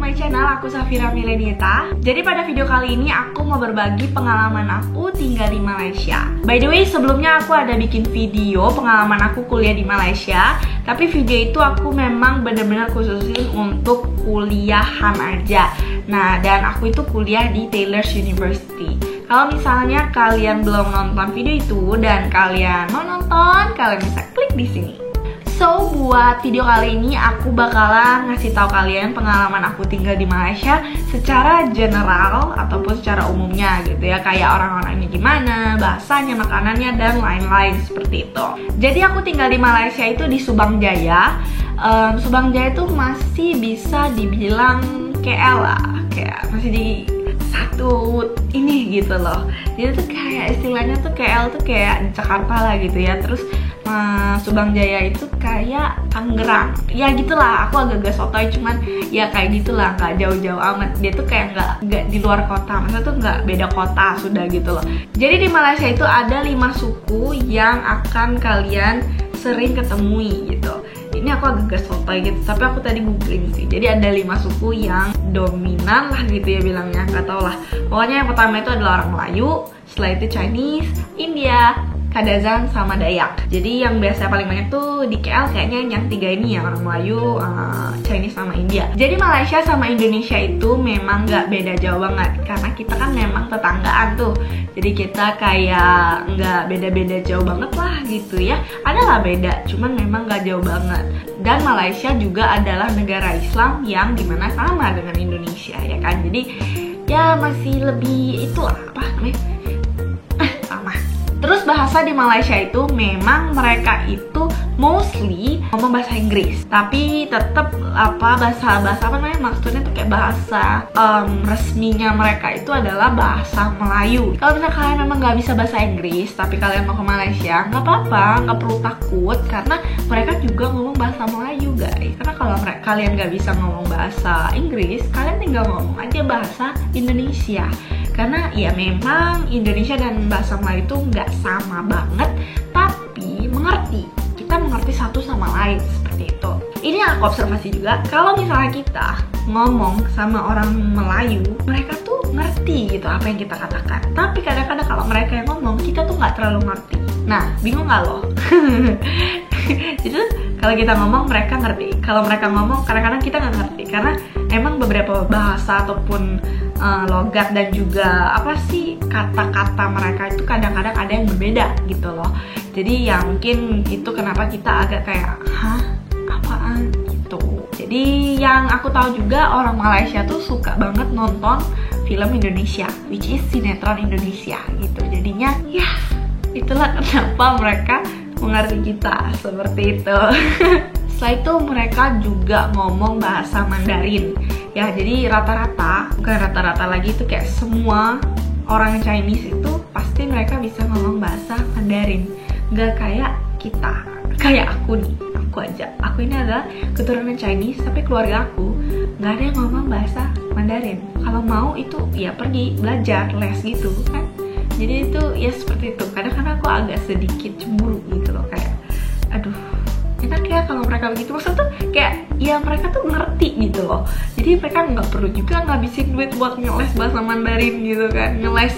my channel, aku Safira Milenita. Jadi pada video kali ini aku mau berbagi pengalaman aku tinggal di Malaysia. By the way, sebelumnya aku ada bikin video pengalaman aku kuliah di Malaysia. Tapi video itu aku memang benar-benar khususin untuk kuliahan aja. Nah, dan aku itu kuliah di Taylor's University. Kalau misalnya kalian belum nonton video itu dan kalian mau nonton, kalian bisa klik di sini. So, buat video kali ini aku bakalan ngasih tahu kalian pengalaman aku tinggal di Malaysia secara general ataupun secara umumnya gitu ya, kayak orang-orangnya gimana, bahasanya, makanannya, dan lain-lain seperti itu. Jadi aku tinggal di Malaysia itu di Subang Jaya. Subang Jaya itu masih bisa dibilang KL lah, kayak masih di satu ini gitu loh. Jadi tuh kayak istilahnya tuh KL tuh kayak di Jakarta lah gitu ya. Terus Subang Jaya itu kayak Tangerang, ya gitulah. Aku agak-agak sotoy, cuman ya kayak gitulah, nggak jauh-jauh amat. Dia tuh kayak nggak di luar kota, maksudnya tuh nggak beda kota sudah gitu loh. Jadi di Malaysia itu ada 5 suku yang akan kalian sering ketemui gitu. Ini aku agak sotoy gitu, tapi aku tadi googling sih. Jadi ada 5 suku yang dominan lah gitu ya bilangnya, nggak tau lah. Pokoknya yang pertama itu adalah orang Melayu, setelah itu Chinese, India, Kadazan, sama Dayak. Jadi yang biasa paling banyak tuh di KL kayaknya yang 3 ini ya, orang Melayu, Chinese, sama India. Jadi Malaysia sama Indonesia itu memang nggak beda jauh banget, karena kita kan memang tetanggaan tuh. Jadi kita kayak nggak beda-beda jauh banget lah gitu ya. Adalah beda, cuman memang nggak jauh banget. Dan Malaysia juga adalah negara Islam yang dimana sama dengan Indonesia ya kan. Jadi ya masih lebih itulah apa namanya, sama. Terus bahasa di Malaysia itu memang mereka itu mostly ngomong bahasa Inggris, tapi tetap bahasa apa namanya, maksudnya tuh kayak bahasa resminya mereka itu adalah bahasa Melayu. Kalau misalnya kalian memang nggak bisa bahasa Inggris tapi kalian mau ke Malaysia, nggak apa-apa, nggak perlu takut, karena mereka juga ngomong bahasa Melayu guys. Karena kalau kalian nggak bisa ngomong bahasa Inggris, kalian tinggal ngomong aja bahasa Indonesia. Karena ya memang Indonesia dan bahasa Melayu itu nggak sama banget, tapi kita mengerti satu sama lain seperti itu. Ini yang aku observasi juga, kalau misalnya kita ngomong sama orang Melayu, mereka tuh ngerti gitu apa yang kita katakan. Tapi kadang-kadang kalau mereka yang ngomong, kita tuh nggak terlalu ngerti. Nah, bingung nggak loh? Jadi kalau kita ngomong mereka ngerti, kalau mereka ngomong kadang-kadang kita nggak ngerti, karena emang beberapa bahasa ataupun logat dan juga kata-kata mereka itu kadang-kadang ada yang berbeda gitu loh. Jadi ya mungkin itu kenapa kita agak kayak hah, apaan gitu. Jadi yang aku tahu juga, orang Malaysia tuh suka banget nonton film Indonesia, which is sinetron Indonesia gitu. Jadinya ya itulah kenapa mereka mengerti kita seperti itu. Setelah itu mereka juga ngomong bahasa Mandarin. Ya, jadi bukan rata-rata lagi, itu kayak semua orang Chinese itu pasti mereka bisa ngomong bahasa Mandarin. Nggak kayak kita, kayak aku nih, aku ini adalah keturunan Chinese, tapi keluarga aku nggak ada yang ngomong bahasa Mandarin. Kalau mau itu ya pergi belajar les gitu kan. Jadi itu ya seperti itu. Kadang-kadang aku agak sedikit cemburu gitu loh, kayak aduh, enak ya kalau mereka begitu. Maksudnya tuh kayak ya mereka tuh ngerti gitu loh. Jadi mereka nggak perlu juga ngabisin duit buat ngeles bahasa Mandarin gitu kan, ngeles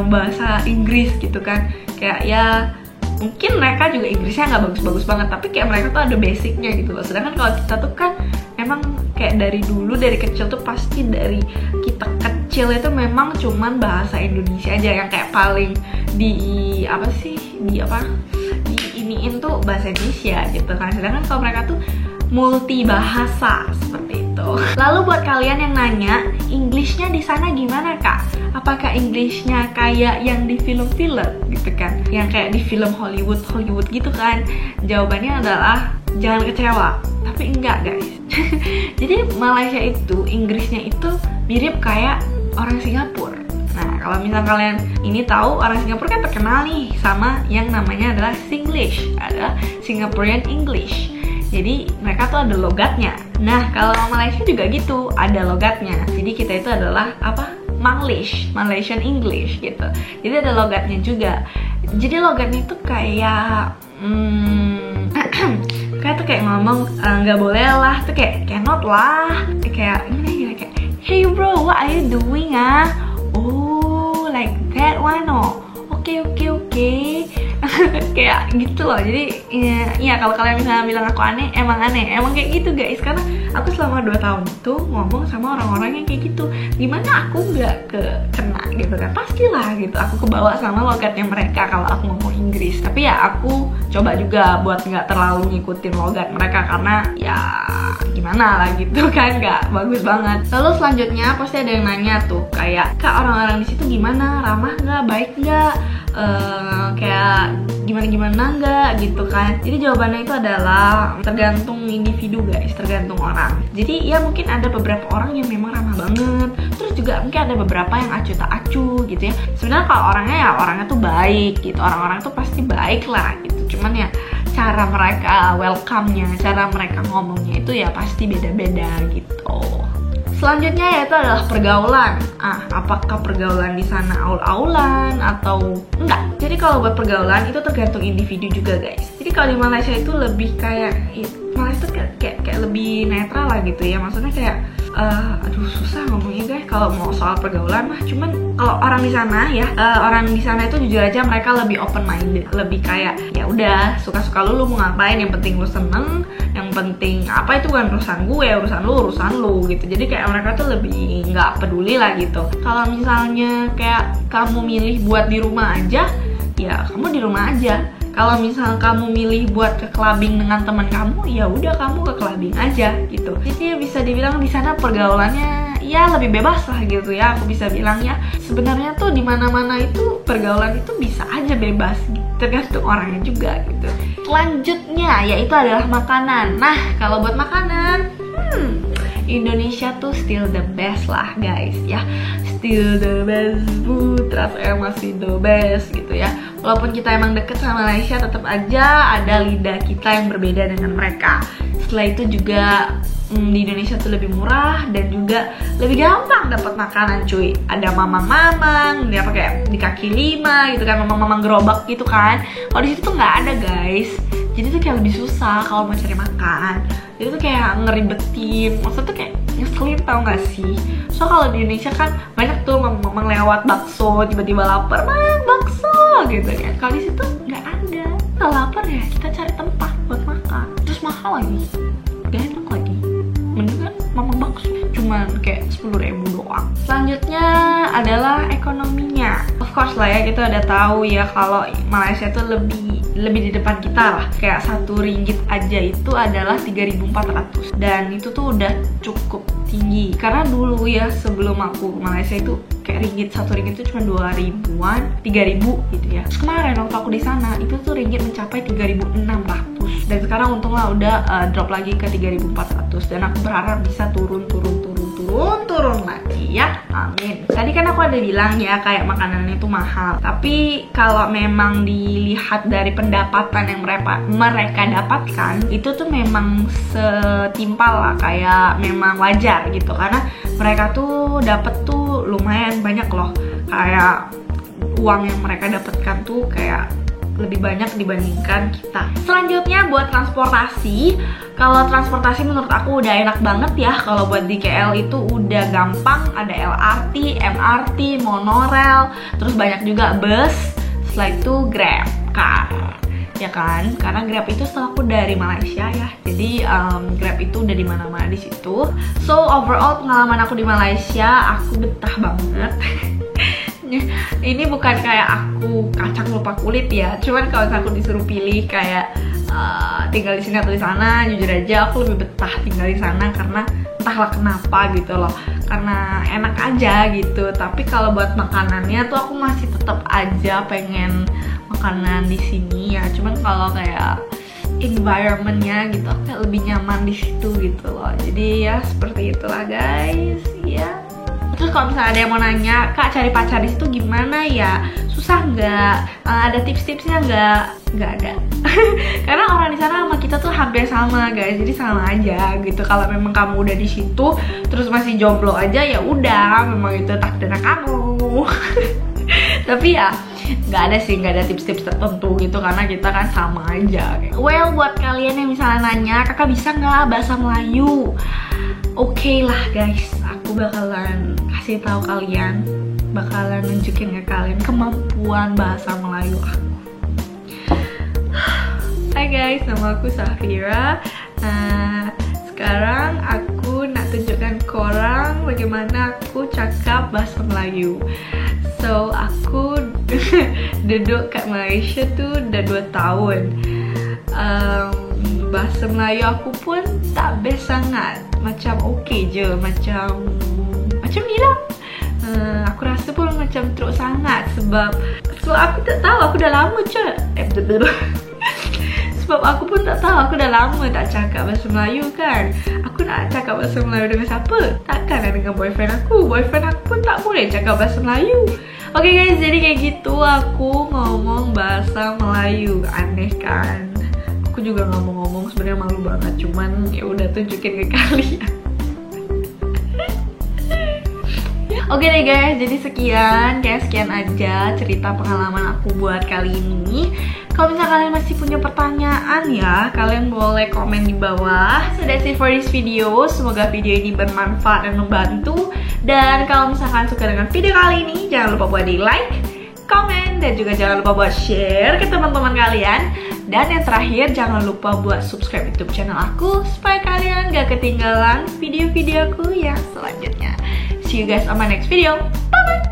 bahasa Inggris gitu kan. Kayak ya mungkin mereka juga Inggrisnya nggak bagus-bagus banget, tapi kayak mereka tuh ada basicnya gitu loh. Sedangkan kalau kita tuh kan emang kayak dari dulu, dari kecil tuh pasti dari kita kecil itu memang cuman bahasa Indonesia aja yang kayak paling diiniin tuh bahasa Indonesia gitu kan. Sedangkan kalau mereka tuh multi bahasa seperti itu. Lalu buat kalian yang nanya, Englishnya di sana gimana kak? Apakah Englishnya kayak yang di film-film gitu kan? Yang kayak di film Hollywood gitu kan? Jawabannya adalah jangan kecewa, tapi enggak guys. Jadi Malaysia itu Inggrisnya itu mirip kayak orang Singapura. Nah, kalau misal kalian ini tahu, orang Singapura kan terkenal nih sama yang namanya adalah Singlish, ada Singaporean English. Jadi mereka tuh ada logatnya. Nah, kalau Malaysia juga gitu, ada logatnya. Jadi kita itu adalah Manglish, Malaysian English gitu. Jadi ada logatnya juga. Jadi logatnya itu kayak kayak tuh kayak ngomong nggak boleh lah, tuh kayak cannot lah, kayak hey bro, what are you doing oh like that one oke. Kayak gitu loh. Jadi ya kalau kalian misalnya bilang aku aneh, emang kayak gitu guys. Karena aku selama 2 tahun itu ngomong sama orang-orang yang kayak gitu. Gimana aku nggak kena gitu kan? Pastilah gitu. Aku kebawa sama logatnya mereka kalau aku ngomong Inggris. Tapi ya aku coba juga buat nggak terlalu ngikutin logat mereka, karena ya gimana lah gitu kan, nggak bagus banget. Lalu selanjutnya pasti ada yang nanya tuh kayak, kak orang-orang di situ gimana, ramah nggak, baik nggak, kayak gimana nggak gitu kan. Jadi jawabannya itu adalah tergantung individu guys, tergantung orang. Jadi ya mungkin ada beberapa orang yang memang ramah banget, terus juga mungkin ada beberapa yang acuh tak acuh gitu ya. Sebenarnya kalau orangnya tuh baik gitu, orang-orang tuh pasti baik lah gitu. Cuman ya cara mereka welcome-nya, cara mereka ngomongnya itu ya pasti beda-beda gitu. Selanjutnya yaitu adalah pergaulan. Apakah pergaulan di sana aul-aulan atau enggak? Jadi kalau buat pergaulan itu tergantung individu juga guys. Jadi kalau di Malaysia itu lebih kayak Malaysia itu kayak lebih netral lah gitu ya. Maksudnya kayak aduh susah ngomongnya guys kalau mau soal pergaulan mah. Cuman kalau orang di sana ya, orang di sana itu jujur aja mereka lebih open minded, lebih kayak ya udah suka-suka lu mau ngapain, yang penting lu seneng, yang penting apa itu kan urusan gue, urusan lu gitu. Jadi kayak mereka tuh lebih nggak peduli lah gitu. Kalau misalnya kayak kamu milih buat di rumah aja, ya kamu di rumah aja. Kalau misal kamu milih buat ke clubbing dengan teman kamu, ya udah kamu ke clubbing aja gitu. Jadi bisa dibilang di sana pergaulannya ya lebih bebas lah gitu ya. Aku bisa bilang ya sebenarnya tuh di mana-mana itu pergaulan itu bisa aja bebas gitu, tergantung orangnya juga gitu. Selanjutnya yaitu adalah makanan. Nah kalau buat makanan, Indonesia tuh still the best lah guys ya. Still the best food, rasanya masih the best gitu ya. Walaupun kita emang deket sama Malaysia, tetap aja ada lidah kita yang berbeda dengan mereka. Setelah itu juga di Indonesia tuh lebih murah dan juga lebih gampang dapat makanan cuy. Ada mamang-mamang, dia pakai di kaki 5 gitu kan, mamang-mamang gerobak gitu kan. Kalau di situ tuh nggak ada guys. Jadi tuh kayak lebih susah kalau mau cari makan. Jadi tuh kayak ngeribetin, maksudnya tuh kayak ngeselin tau gak sih. So kalau di Indonesia kan banyak tuh mamang lewat bakso, tiba-tiba lapar, bakso gitu kan. Kalau di situ nggak ada. Kalau lapar ya kita cari tempat buat makan. Terus mahal lagi, gak enak lagi. Mendingan mamang bakso cuman kayak 10.000 doang. Selanjutnya adalah ekonominya. Of course lah ya, kita udah tahu ya kalau Malaysia tuh lebih di depan kita lah. Kayak 1 ringgit aja itu adalah 3.400 dan itu tuh udah cukup tinggi. Karena dulu ya sebelum aku ke Malaysia itu kayak 1 ringgit itu cuma 2.000-an, 3.000 gitu ya. Terus kemarin waktu aku di sana itu tuh ringgit mencapai 3.600 dan sekarang untunglah udah drop lagi ke 3.400 dan aku berharap bisa turun lagi ya, amin. Tadi kan aku ada bilang ya kayak makanannya itu mahal, tapi kalau memang dilihat dari pendapatan yang mereka dapatkan itu tuh memang setimpal lah, kayak memang wajar gitu, karena mereka tuh dapat tuh lumayan banyak loh. Kayak uang yang mereka dapatkan tuh kayak lebih banyak dibandingkan kita. Selanjutnya buat transportasi. Kalau transportasi menurut aku udah enak banget ya. Kalau buat di KL itu udah gampang. Ada LRT, MRT, monorail, terus banyak juga bus. Setelah itu Grab car, ya kan? Karena Grab itu setahu aku dari Malaysia ya. Jadi Grab itu udah di mana-mana di situ. So overall pengalaman aku di Malaysia, aku betah banget. Ini bukan kayak aku kacang lupa kulit ya. Cuman kalau aku disuruh pilih kayak tinggal di sini atau di sana, jujur aja aku lebih betah tinggal di sana karena entahlah kenapa gitu loh. Karena enak aja gitu. Tapi kalau buat makanannya tuh aku masih tetap aja pengen makanan di sini ya. Cuman kalau kayak environmentnya gitu aku kayak lebih nyaman di situ gitu loh. Jadi ya seperti itulah guys ya. Terus kalau misalnya ada yang mau nanya, kak cari pacar di situ gimana ya? Susah nggak? Ada tips-tipsnya nggak? Nggak ada. Karena orang di sana sama kita tuh hampir sama guys, jadi sama aja gitu. Kalau memang kamu udah di situ, terus masih jomblo aja ya udah, memang itu takdirnya kamu. Tapi ya nggak ada sih, nggak ada tips-tips tertentu gitu karena kita kan sama aja. Well, buat kalian yang misalnya nanya, kakak bisa nggak bahasa Melayu? Oke lah guys, aku aku bakalan kasih tahu kalian, bakalan nunjukin ke kalian kemampuan bahasa Melayu aku. Hai guys, nama aku Safira. Sekarang aku nak tunjukkan korang bagaimana aku cakap bahasa Melayu. So, aku duduk kat Malaysia tu dah 2 tahun. Bahasa Melayu aku pun tak best sangat. Macam okey je, macam ni lah. Aku rasa pun macam teruk sangat sebab aku tak tahu, aku dah lama je. Sebab aku pun tak tahu, aku dah lama tak cakap bahasa Melayu kan. Aku nak cakap bahasa Melayu dengan siapa? Takkanlah dengan boyfriend aku. Boyfriend aku pun tak boleh cakap bahasa Melayu. Okay guys, jadi kayak gitu aku ngomong bahasa Melayu. Aneh kan? Aku juga ngomong-ngomong sebenarnya malu banget, cuman ya udah tunjukin ke kalian. Oke deh guys, jadi sekian aja cerita pengalaman aku buat kali ini. Kalau misalnya kalian masih punya pertanyaan ya, kalian boleh komen di bawah. So that's it for this video. Semoga video ini bermanfaat dan membantu. Dan kalau misalkan suka dengan video kali ini, jangan lupa buat di like, komen, dan juga jangan lupa buat share ke teman-teman kalian. Dan yang terakhir, jangan lupa buat subscribe YouTube channel aku supaya kalian gak ketinggalan video-videoku yang selanjutnya. See you guys on my next video. Bye bye.